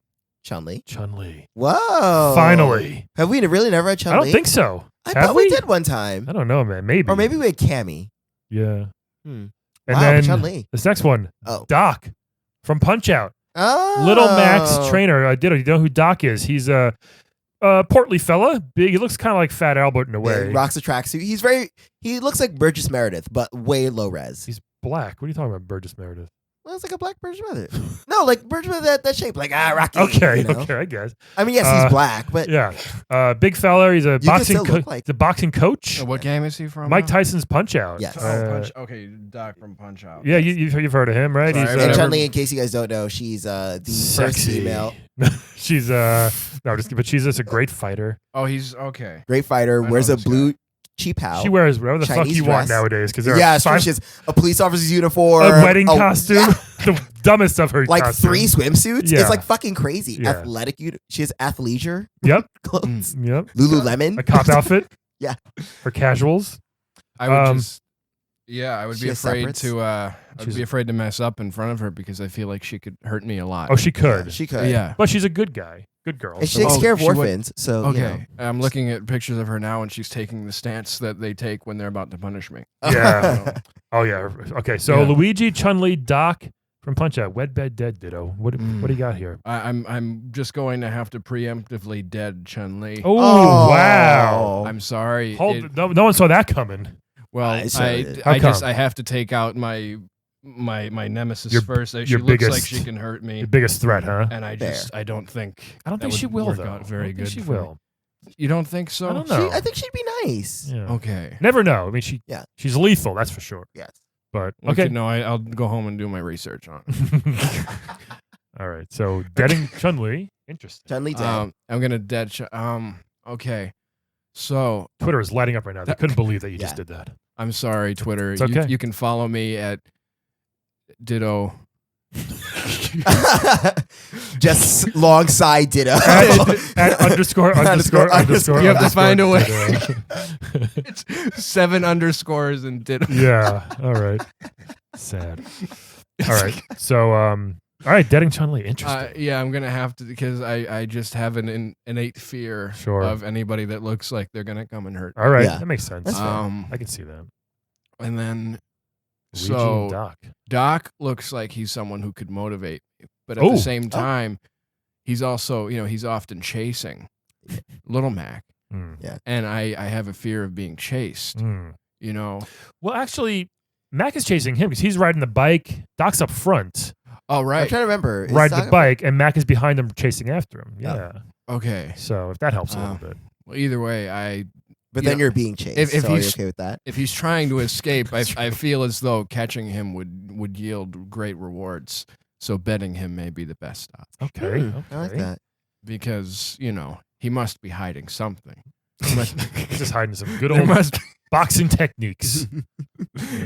Chun-Li. Chun-Li. Whoa. Finally. Have we really never had Chun-Li? I don't think so. I Have thought we we? did one time. I don't know, man. Maybe. Or maybe we had Cammy. Yeah. Hmm. And Wow, then Chun-Li. this next one, Oh. Doc from Punch Out. Oh. Little Max trainer. Ditto. You know who Doc is? He's a portly fella. Big. He looks kind of like Fat Albert in a Yeah, way. he rocks a tracksuit. He looks like Burgess Meredith, but way low res. He's black. What are you talking about, Burgess Meredith? Well, it's like a black Burgess Meredith. No, like Burgess Meredith, that shape. Like, Rocky. Okay, you know? okay, I guess. I mean, yes, he's black, but Yeah. Big fella. He's a could boxing still look like- the boxing coach. What game is he from? Mike now? Tyson's Punch Out. Yes. Okay, Doc from Punch Out. Yeah, you've heard of him, right? Sorry, He's I've and never- Chun-Li, in case you guys don't know, she's the first sexy. female She's but she's just a great fighter. Oh, he's okay. great fighter, I wears know a this blue cheap house. She wears whatever the Chinese fuck you want dress. nowadays because there Yeah, are five, she has a police officer's uniform, a wedding a- costume, yeah, the dumbest of her like costume. 3 swimsuits. Yeah. It's like fucking crazy. Yeah. Athletic. She has athleisure Yep, clothes. yep. Lululemon. A cop outfit. Yeah. Her casuals. I would Um, just. Yeah, I would She be has afraid separates? to. I would She's- be afraid to mess up in front of her because I feel like she could hurt me a lot. Oh, she could. She could. Yeah. But she's a good guy. Good girl. And she takes Oh, care of she would- orphans. So Okay, I'm looking at pictures of her now, and she's taking the stance that they take when they're about to punish me. Yeah. Oh yeah. Okay. So Yeah. Luigi, Chun-Li, Doc from Punch Out, Wed, Bed, Dead, Ditto. What do you got here? I'm just going to have to preemptively dead Chun-Li. Oh, wow. I'm sorry. Hold. No one saw that coming. Well, I saw it. How come? I have to take out my nemesis Your- first. She your looks like biggest- she can hurt me, The biggest threat, huh? and I don't think. I don't that think she would will work though. out very I don't think good she for me. will. You don't think so? I don't know. I think she'd be nice. Yeah. Okay. Never know. I mean, Yeah. she's lethal. That's for sure. Yes. But Okay. okay. No, I'll go home and do my research on it. All right. So deading Chun-Li Interesting. Chun-Li dead. I'm gonna dead. Okay. So Twitter is lighting up right now. They couldn't believe that you Yeah. just did that. I'm sorry, Twitter. It's okay. You can follow me at Ditto. Just alongside Ditto. At underscore. You have to find a way. Ditto. It's 7 underscores and Ditto. Yeah. All right. Sad. All right. So, all right. Deading Chun-Li. Interesting. Yeah, I'm gonna have to because I just have an innate fear Sure. of anybody that looks like they're gonna come and hurt. All right. Yeah. That makes sense. That's fair. I can see that. And then Luigi and so Doc. Doc looks like he's someone who could motivate me, but at Oh. the same time, he's also he's often chasing Little Mac, Mm. and I have a fear of being chased. Mm. You know. Well, actually, Mac is chasing him because he's riding the bike. Doc's up front, Oh I'm right. trying to remember. Is riding Doc- the bike, and Mac is behind him chasing after him. Oh. Yeah. Okay. So if that helps a little bit. Well, either way, But You then know, you're being chased. if so are you he's- okay with that? if he's trying to escape, I feel as though catching him would yield great rewards. So betting him may be the best option Okay. I like okay. that. because he must be hiding something. He must, He's just hiding some good there old must boxing techniques.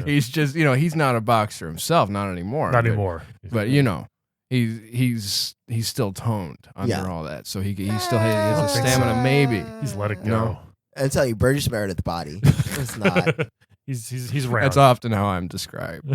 He's just he's not a boxer himself, not anymore. Not but- anymore. But he's still toned under Yeah. all that, so he still has a stamina. Maybe He's let it No. go. I'm telling you, Burgess Meredith body. It's not. he's round. that's often how I'm described.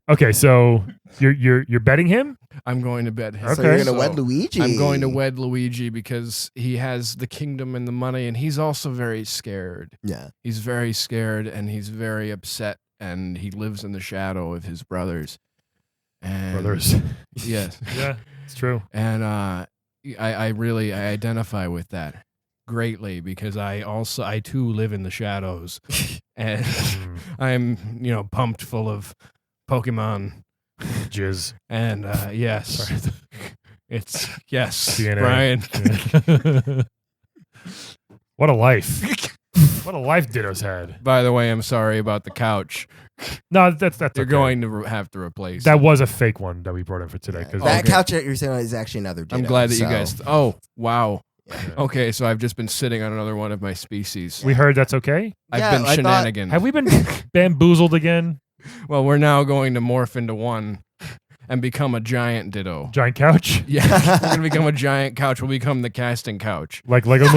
Okay, so you're betting him? I'm going to bet him. Okay. So you're gonna wed Luigi. I'm going to wed Luigi because he has the kingdom and the money, and he's also very scared. Yeah. He's very scared, and he's very upset, and he lives in the shadow of his brothers. And Brothers. yes, Yeah, it's true. and I identify with that greatly because I too live in the shadows, and Mm, I'm pumped full of Pokemon, jizz. and yes, Sorry. it's yes, DNA. Brian. Yeah. What a life. What a life Ditto's had. By the way, I'm sorry about the couch. No, that's You're okay. going to have to replace. That it. was a fake one that we brought in for today. Because that Okay. couch that you're sitting on is actually another Ditto. I'm glad that you so- guys. Oh wow. Yeah. Okay, so I've just been sitting on another one of my species. we heard that's okay. I've Yeah, been I thought- shenanigan. Have we been bamboozled again? Well, we're now going to morph into one and become a giant Ditto. Giant couch? Yeah, we're gonna become a giant couch. We'll become the casting couch. Like Lego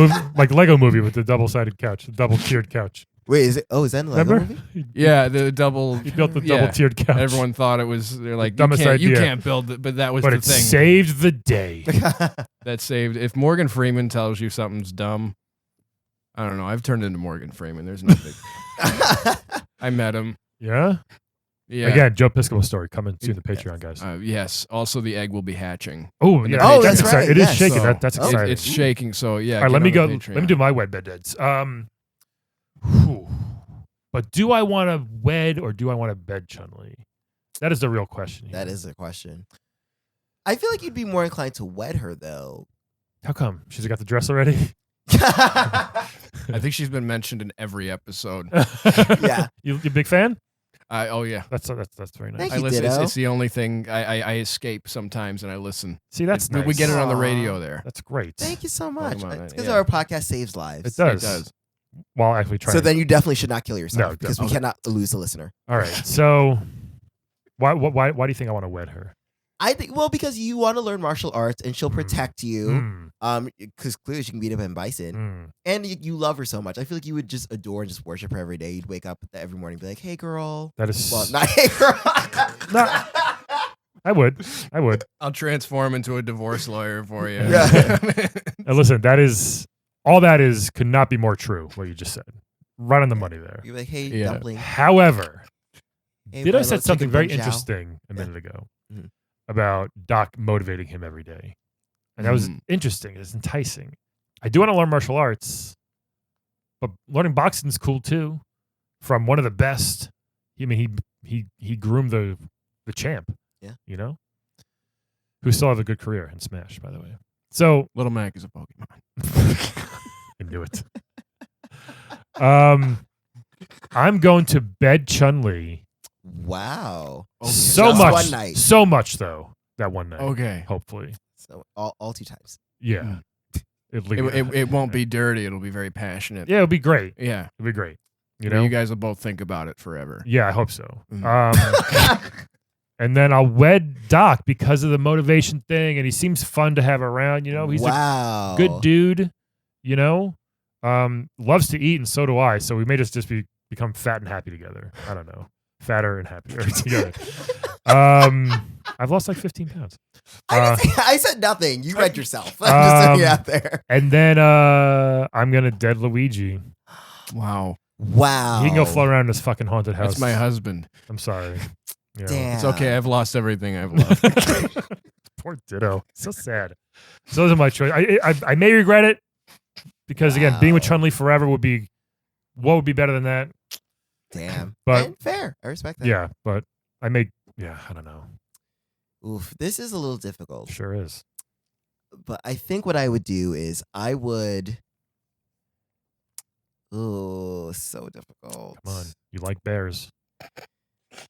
movie with the double-sided couch, the double-tiered couch. Wait, is it? Oh, is that in the Lego Remember? movie? Yeah, the double. He built the yeah. double-tiered couch. Everyone thought it was. They're like, Dumbest you idea. can't build it, but that was but the it thing saved the day. that saved. If Morgan Freeman tells you something's dumb, I don't know. I've turned into Morgan Freeman. There's no big. I met him. Yeah? Yeah. Again, Joe Piscopo story coming soon to Patreon, guys. Yes. Also, the egg will be hatching. Oh, in yeah. the Oh, that's that's exciting. right, It is yes. shaking. So, That's it- exciting. It's shaking. So yeah. All right, get let me on go. the Let me Patreon. do my wed bed dads. Whew. But do I want to wed or do I want to bed Chun-Li? That is the real question. That is the question. I feel like you'd be more inclined to wed her, though. How come? She's got the dress already? I think she's been mentioned in every episode. Yeah. You a big fan? Oh yeah. That's very nice. Thank I you, listen. Ditto. It's the only thing I escape sometimes, and I listen. See, that's nice. We get it on the Aw. radio there. That's great. Thank you so much. Pokemon, It's because yeah. our podcast saves lives. It does. It does. While actually trying. So then you definitely should not kill No, yourself because we okay. cannot lose a listener. All right. So why do you think I want to wed her? I think because you want to learn martial arts and she'll protect you. Mm, Because clearly she can beat up in Bison, mm. and you love her so much. I feel like you would just adore and just worship her every day. You'd wake up every morning and be like, "Hey, girl." That is. Well, not hey, girl. I would. I'll transform into a divorce lawyer for you. Yeah. Listen, that is all. That is could not be more true. What you just said. Right on the money there. You're like, "Hey, Yeah. dumpling." However, Hey, Ditto my said little something chicken very bun chow. interesting a Yeah. minute ago Mhm. about Doc motivating him every day. And that was Mhm. interesting. It's enticing. I do want to learn martial arts, but learning boxing is cool too. From one of the best. He groomed the champ. Yeah. You know? Who still have a good career in Smash, by the way. So Little Mac is a Pokemon. I knew it. I'm going to bed Chun-Li. Wow. So Just much. one night. So much though. that one night. Okay. Hopefully. So all 2 times. Yeah. At least. It won't be dirty. It'll be very passionate. Yeah, it'll be great. Yeah. It'll be great. You Yeah, know? you guys will both think about it forever. Yeah, I hope so. Mhm. And then I'll wed Doc because of the motivation thing, and he seems fun to have around. You know, he's wow. a good dude. You know, loves to eat, and so do I. So we may just become fat and happy together. I don't know, fatter and happier together. I've lost like 15 pounds. I said nothing. You read yourself. I'm just putting it out there. And then I'm gonna dead Luigi. Wow. Wow. He can go float around in this fucking haunted house. That's my husband. I'm sorry. You know. Damn. It's okay. I've lost everything I've loved. Poor Ditto. So sad. So those are my choices. I may regret it because again, being with Chun-Li forever would be better than that. Damn. But and fair. I respect that. yeah, but I don't know. Oof. This is a little difficult. Sure is. But I think what I would do is I would. Oh, so difficult. Come on. You like bears.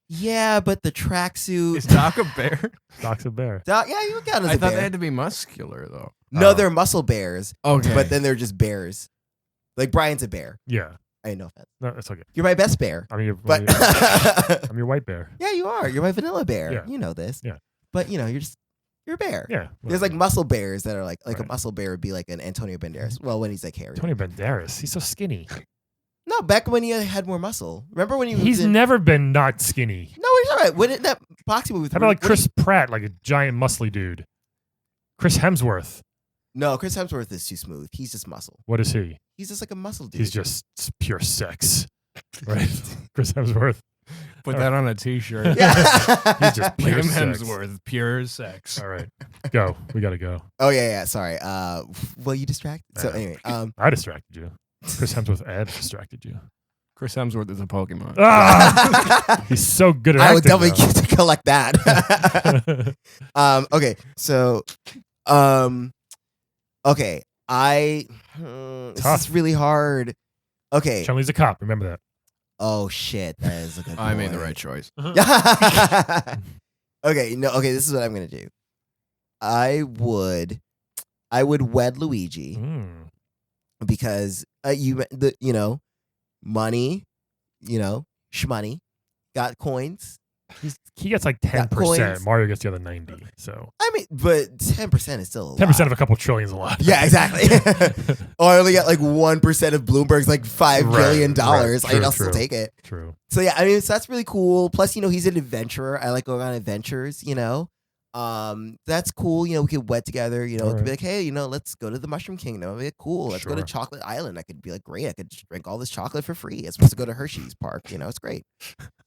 Yeah, but the tracksuit. Is Doc a bear? Doc's a bear. Yeah, you look at as I a thought bear. they had to be muscular though. No, Oh. they're muscle bears. Okay. But then they're just bears. Like Brian's a bear. Yeah. I know offense. No, it's okay. You're my best bear. I'm your, But I'm your white bear. yeah, you are. You're my vanilla bear. Yeah. You know this. Yeah. But you're a bear. Yeah. There's like muscle bears that are like a Right. muscle bear would be like an Antonio Banderas. Well, when he's like hairy. Antonio Banderas. He's so skinny. No, back when he had more muscle. Remember when he was He's in, never been not skinny. No, he's all right. When in that boxing movie. How about like when Chris Pratt, like a giant muscly dude? Chris Hemsworth. No, Chris Hemsworth is too smooth. He's just muscle. What is he? He's just like a muscle dude. He's just pure sex. Right? Chris Hemsworth. Put that on a t-shirt. Yeah. He's just pure Liam sex. Hemsworth, pure sex. All right. Go. We got to go. Oh yeah. Sorry. Well, you distracted. So Yeah. anyway, I distracted you. Chris Hemsworth ad distracted you. Chris Hemsworth is a Pokemon. Ah! He's so good at I would acting. definitely get to collect that. Okay. So, okay. This Tough. is really hard. Okay. Chun-Li's a cop. Remember that. Oh shit, that is a good. I made the point. right choice. Okay. No. Okay. This is what I'm gonna do. I would wed Luigi Mm. because money, shmoney, got coins. He gets like Got 10%. coins. Mario gets the other 90. So I mean, but 10% is still a 10% lot. of a couple trillion is a lot. Yeah, exactly. Oh, I only got like 1% of Bloomberg's like $5 billion. right. True, I'll still true. take it. True. So yeah, I mean, so that's really cool. Plus, he's an adventurer. I like going on adventures. That's cool. We could wed together. It could be like, hey, let's go to the Mushroom Kingdom. It'd be like, cool. Let's go to Sure. Chocolate Island. I could be like, great. I could just drink all this chocolate for free. It's supposed to go to Hershey's Park. It's great.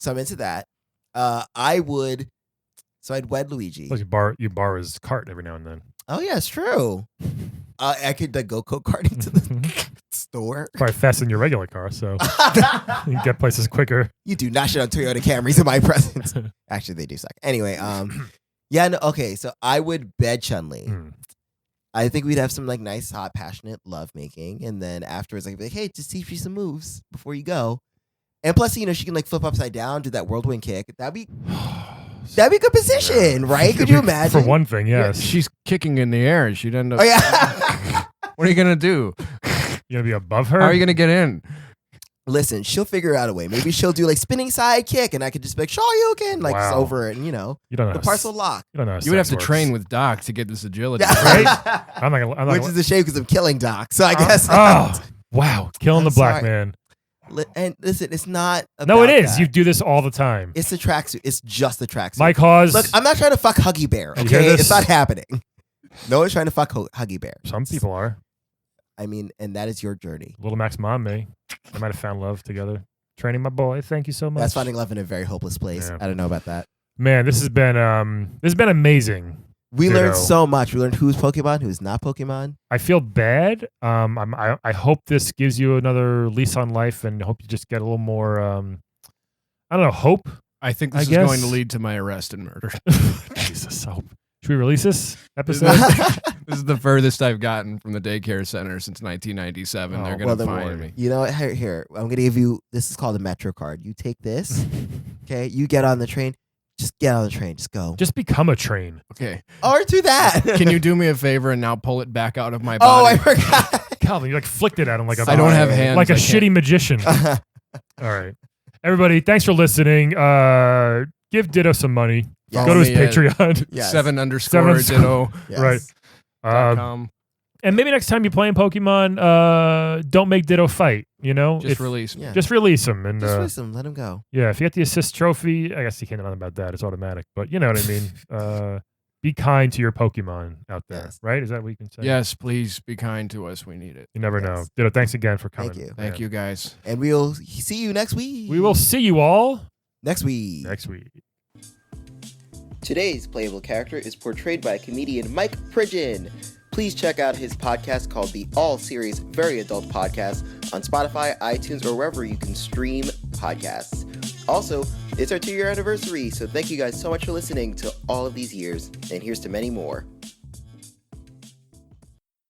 So I'm into that. I'd wed Luigi. Plus you borrow his cart every now and then. Oh yeah, it's true. I could go karting to the store. Probably faster than your regular car, so you can get places quicker. You do not shit on Toyota Camrys in my presence. Actually, they do suck. Anyway, yeah, no, okay, so I would bed Chun-Li. Mm. I think we'd have some like nice, hot, passionate love making, and then afterwards, I'd be like, hey, just teach me some moves before you go. And plus, she can like flip upside down, do that whirlwind kick. That'd be a good position, right? Could you imagine? For one thing, yes. She's kicking in the air and she'd end up. Oh yeah. What are you going to do? You gonna be above her? How are you going to get in? Listen, she'll figure out a way. Maybe she'll do like spinning side kick, and I could just be like, Shoryuken, like just Wow. over it, and You don't know. the how parcel lock. You don't know. How You would have sex to works. train with Doc to get this agility. Right? I'm not gonna. Which is a shame because I'm killing Doc. So I guess. Oh, wow! Killing I'm the black sorry. man. And listen, it's not. No, it about is. that. You do this all the time. It's the tracksuit. It's just the tracksuit. My cause. Look, I'm not trying to fuck Huggy Bear. You hear Okay, this? it's not happening. No one's trying to fuck Huggy Bear. Some people are. I mean, and that is your journey. Little Max mom may. They might have found love together. Training my boy. Thank you so much. That's finding love in a very hopeless place. Yeah. I don't know about that. Man, this has been amazing. We Ditto. learned so much. We learned who's Pokemon, who's not Pokemon. I feel bad. I hope this gives you another lease on life, and hope you just get a little more. I don't know. Hope. I think I this is going to guess. lead to my arrest and murder. Jesus. Hope. Should we release this episode? This is the furthest I've gotten from the daycare center since 1997. Oh, They're well, going to then find me. You know what? Here. I'm going to give you, this is called a Metro card. You take this, okay? You get on the train. Just get on the train. Just go. Just become a train. Okay. Or do that. Can you do me a favor and now pull it back out of my Oh, body? I forgot. Calvin, you like flicked it at him like a I don't have hands. like a I can't- shitty magician. All right. Everybody, thanks for listening. Give Ditto some money. Yes. Go to his Follow me at Patreon. Yes. 7_Ditto. Yes. Right. .com. And maybe next time you're playing Pokemon, don't make Ditto fight. You know, Just If- release me. Yeah. just release him. And Just release him. Let him go. yeah, if you get the assist trophy, I guess you can't do nothing about that. It's automatic. But you know what I mean. Be kind to your Pokemon out there. Yes. Right? Is that what you can say? Yes, please be kind to us. We need it. You never know. Yes. Ditto, thanks again for coming. Thank you. Thank you, guys. And we'll see you next week. We will see you all next week. next week. Today's playable character is portrayed by comedian Mike Pridgen. Please check out his podcast called the All Series Very Adult Podcast on Spotify, iTunes, or wherever you can stream podcasts. Also, it's our 2-year anniversary, so thank you guys so much for listening to all of these years, and here's to many more.